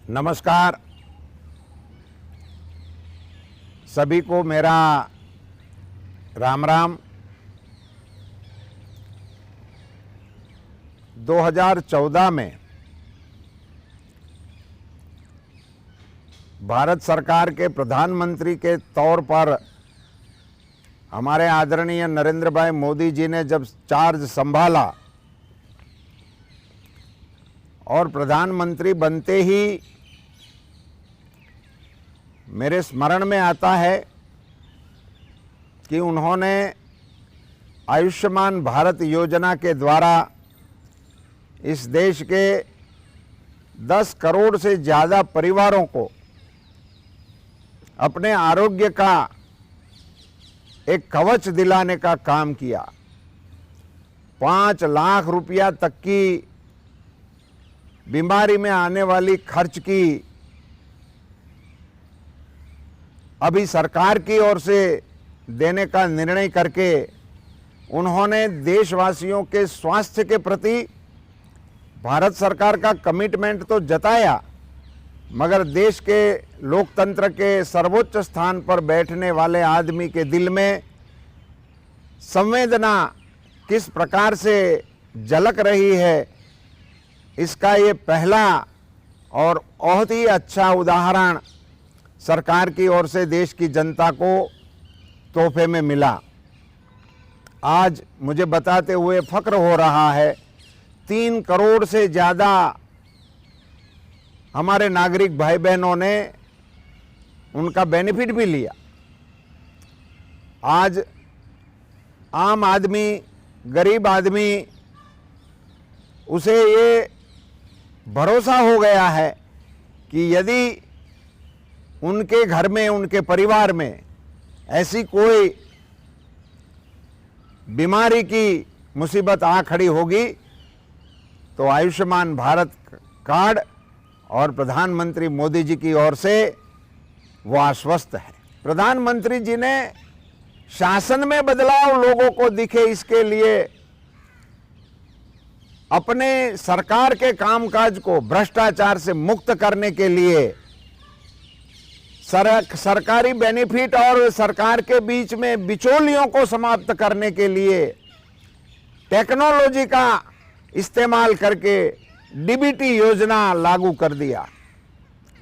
नमस्कार। सभी को मेरा राम राम। 2014 में भारत सरकार के प्रधानमंत्री के तौर पर हमारे आदरणीय नरेंद्र भाई मोदी जी ने जब चार्ज संभाला और प्रधानमंत्री बनते ही मेरे स्मरण में आता है कि उन्होंने आयुष्मान भारत योजना के द्वारा इस देश के 10 करोड़ से ज़्यादा परिवारों को अपने आरोग्य का एक कवच दिलाने का काम किया। 5 लाख रुपया तक की बीमारी में आने वाली खर्च की अभी सरकार की ओर से देने का निर्णय करके उन्होंने देशवासियों के स्वास्थ्य के प्रति भारत सरकार का कमिटमेंट तो जताया, मगर देश के लोकतंत्र के सर्वोच्च स्थान पर बैठने वाले आदमी के दिल में संवेदना किस प्रकार से झलक रही है, इसका ये पहला और बहुत ही अच्छा उदाहरण सरकार की ओर से देश की जनता को तोहफे में मिला। आज मुझे बताते हुए फक्र हो रहा है, 3 करोड़ से ज़्यादा हमारे नागरिक भाई बहनों ने उनका बेनिफिट भी लिया। आज आम आदमी, गरीब आदमी, उसे ये भरोसा हो गया है कि यदि उनके घर में, उनके परिवार में ऐसी कोई बीमारी की मुसीबत आ खड़ी होगी तो आयुष्मान भारत कार्ड और प्रधानमंत्री मोदी जी की ओर से वो आश्वस्त है। प्रधानमंत्री जी ने शासन में बदलाव लोगों को दिखे, इसके लिए अपने सरकार के कामकाज को भ्रष्टाचार से मुक्त करने के लिए सरकारी बेनिफिट और सरकार के बीच में बिचौलियों को समाप्त करने के लिए टेक्नोलॉजी का इस्तेमाल करके डीबीटी योजना लागू कर दिया।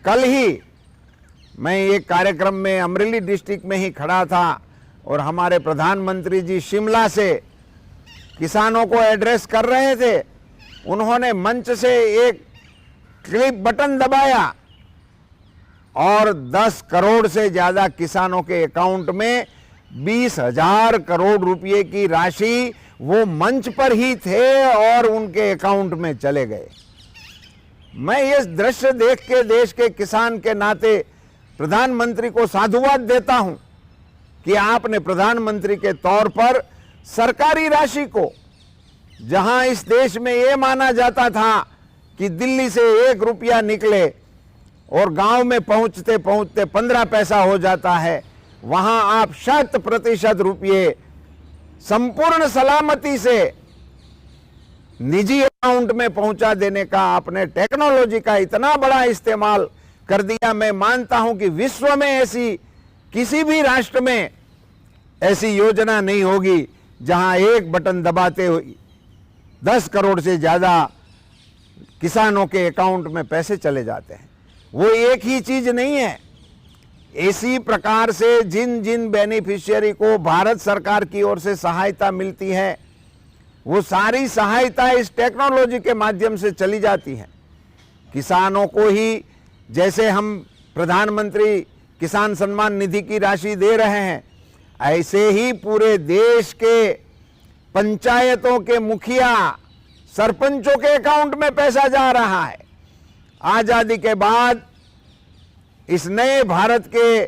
कल ही मैं एक कार्यक्रम में अमरेली डिस्ट्रिक्ट में ही खड़ा था और हमारे प्रधानमंत्री जी शिमला से किसानों को एड्रेस कर रहे थे। उन्होंने मंच से एक क्लिक बटन दबाया और 10 करोड़ से ज़्यादा किसानों के अकाउंट में 20,000 करोड़ रुपए की राशि वो मंच पर ही थे और उनके अकाउंट में चले गए। मैं ये दृश्य देख के देश के किसान के नाते प्रधानमंत्री को साधुवाद देता हूं कि आपने प्रधानमंत्री के तौर पर सरकारी राशि को, जहां इस देश में ये माना जाता था कि दिल्ली से 1 रुपया निकले और गांव में पहुंचते पहुंचते 15 पैसा हो जाता है, वहां आप 100% रुपये संपूर्ण सलामती से निजी अकाउंट में पहुंचा देने का आपने टेक्नोलॉजी का इतना बड़ा इस्तेमाल कर दिया। मैं मानता हूं कि विश्व में ऐसी किसी भी राष्ट्र में ऐसी योजना नहीं होगी जहां एक बटन दबाते हुए 10 करोड़ से ज्यादा किसानों के अकाउंट में पैसे चले जाते हैं। वो एक ही चीज नहीं है, इसी प्रकार से जिन जिन बेनिफिशियरी को भारत सरकार की ओर से सहायता मिलती है, वो सारी सहायता इस टेक्नोलॉजी के माध्यम से चली जाती है। किसानों को ही जैसे हम प्रधानमंत्री किसान सम्मान निधि की राशि दे रहे हैं, ऐसे ही पूरे देश के पंचायतों के मुखिया, सरपंचों के अकाउंट में पैसा जा रहा है। आजादी के बाद इस नए भारत के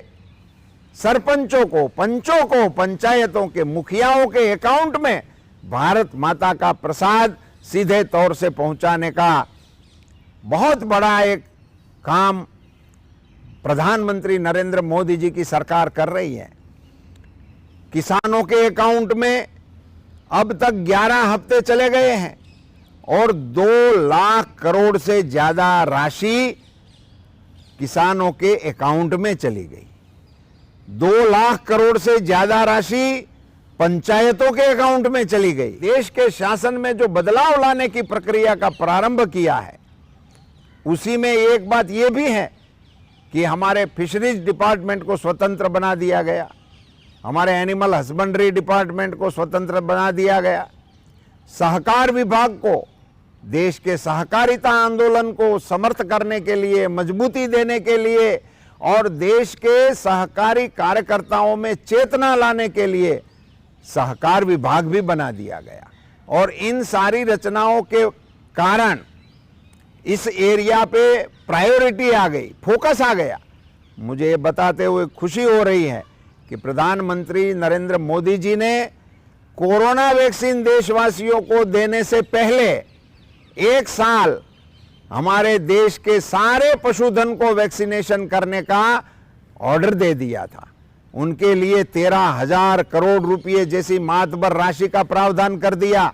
सरपंचों को, पंचों को, पंचायतों के मुखियाओं के अकाउंट में भारत माता का प्रसाद सीधे तौर से पहुंचाने का बहुत बड़ा एक काम प्रधानमंत्री नरेंद्र मोदी जी की सरकार कर रही है। किसानों के अकाउंट में अब तक 11 हफ्ते चले गए हैं और 2 लाख करोड़ से ज्यादा राशि किसानों के अकाउंट में चली गई। 2 लाख करोड़ से ज्यादा राशि पंचायतों के अकाउंट में चली गई। देश के शासन में जो बदलाव लाने की प्रक्रिया का प्रारंभ किया है, उसी में एक बात यह भी है कि हमारे फिशरीज डिपार्टमेंट को स्वतंत्र बना दिया गया, हमारे एनिमल हस्बेंड्री डिपार्टमेंट को स्वतंत्र बना दिया गया, सहकार विभाग को देश के सहकारिता आंदोलन को समर्थ करने के लिए, मजबूती देने के लिए और देश के सहकारी कार्यकर्ताओं में चेतना लाने के लिए सहकार विभाग भी बना दिया गया। और इन सारी रचनाओं के कारण इस एरिया पे प्रायोरिटी आ गई, फोकस आ गया। मुझे ये बताते हुए खुशी हो रही है कि प्रधानमंत्री नरेंद्र मोदी जी ने कोरोना वैक्सीन देशवासियों को देने से पहले 1 साल हमारे देश के सारे पशुधन को वैक्सीनेशन करने का ऑर्डर दे दिया था। उनके लिए 13,000 करोड़ रुपए जैसी मातबर राशि का प्रावधान कर दिया।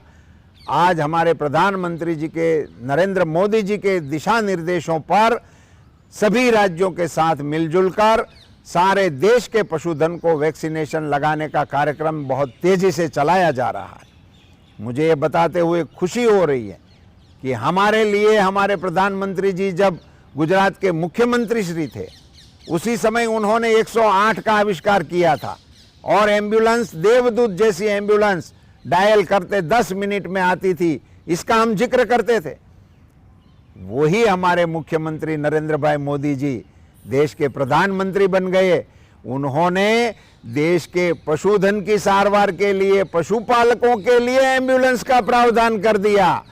आज हमारे प्रधानमंत्री जी के, नरेंद्र मोदी जी के दिशा निर्देशों पर सभी राज्यों के साथ मिलजुल कर सारे देश के पशुधन को वैक्सीनेशन लगाने का कार्यक्रम बहुत तेजी से चलाया जा रहा है। मुझे ये बताते हुए खुशी हो रही है कि हमारे लिए हमारे प्रधानमंत्री जी जब गुजरात के मुख्यमंत्री श्री थे, उसी समय उन्होंने 108 का आविष्कार किया था और एम्बुलेंस, देवदूत जैसी एम्बुलेंस डायल करते 10 मिनट में आती थी, इसका हम जिक्र करते थे। वही हमारे मुख्यमंत्री नरेंद्र भाई मोदी जी देश के प्रधानमंत्री बन गए। उन्होंने देश के पशुधन की सारवार के लिए, पशुपालकों के लिए एम्बुलेंस का प्रावधान कर दिया।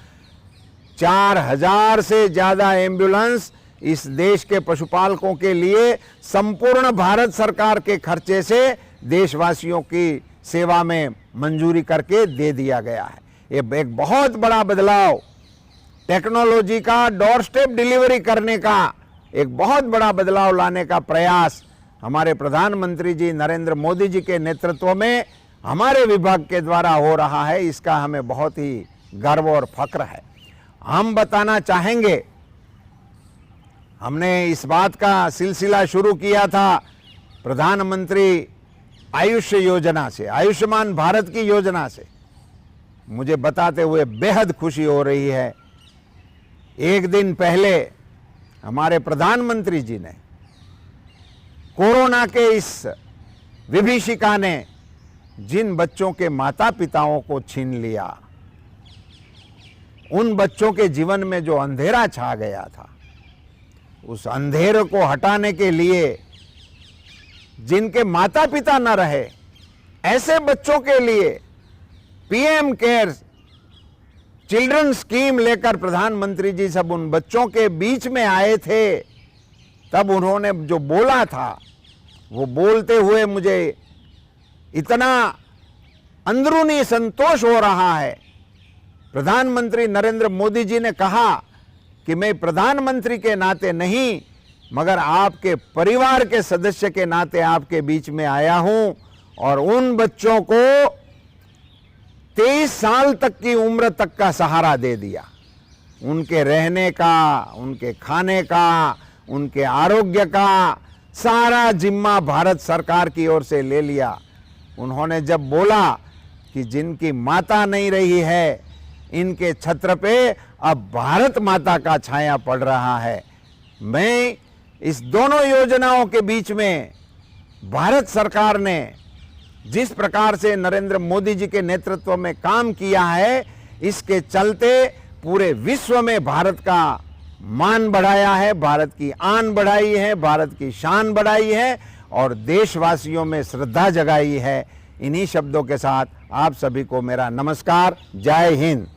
4,000 से ज्यादा एम्बुलेंस इस देश के पशुपालकों के लिए संपूर्ण भारत सरकार के खर्चे से देशवासियों की सेवा में मंजूरी करके दे दिया गया है। ये एक बहुत बड़ा बदलाव, टेक्नोलॉजी का डोर स्टेप डिलीवरी करने का एक बहुत बड़ा बदलाव लाने का प्रयास हमारे प्रधानमंत्री जी नरेंद्र मोदी जी के नेतृत्व में हमारे विभाग के द्वारा हो रहा है। इसका हमें बहुत ही गर्व और फक्र है। हम बताना चाहेंगे, हमने इस बात का सिलसिला शुरू किया था प्रधानमंत्री आयुष्य योजना से, आयुष्मान भारत की योजना से। मुझे बताते हुए बेहद खुशी हो रही है। एक दिन पहले हमारे प्रधानमंत्री जी ने कोरोना के इस विभीषिका ने जिन बच्चों के माता पिताओं को छीन लिया, उन बच्चों के जीवन में जो अंधेरा छा गया था, उस अंधेरे को हटाने के लिए, जिनके माता पिता न रहे, ऐसे बच्चों के लिए पीएम केयर्स चिल्ड्रन स्कीम लेकर प्रधानमंत्री जी सब उन बच्चों के बीच में आए थे। तब उन्होंने जो बोला था, वो बोलते हुए मुझे इतना अंदरूनी संतोष हो रहा है। प्रधानमंत्री नरेंद्र मोदी जी ने कहा कि मैं प्रधानमंत्री के नाते नहीं, मगर आपके परिवार के सदस्य के नाते आपके बीच में आया हूं और उन बच्चों को 23 साल तक की उम्र तक का सहारा दे दिया। उनके रहने का, उनके खाने का, उनके आरोग्य का सारा जिम्मा भारत सरकार की ओर से ले लिया। उन्होंने जब बोला कि जिनकी माता नहीं रही है, इनके छत्र पे अब भारत माता का छाया पड़ रहा है। मैं इस दोनों योजनाओं के बीच में भारत सरकार ने जिस प्रकार से नरेंद्र मोदी जी के नेतृत्व में काम किया है, इसके चलते पूरे विश्व में भारत का मान बढ़ाया है, भारत की आन बढ़ाई है, भारत की शान बढ़ाई है और देशवासियों में श्रद्धा जगाई है। इन्हीं शब्दों के साथ आप सभी को मेरा नमस्कार। जय हिंद।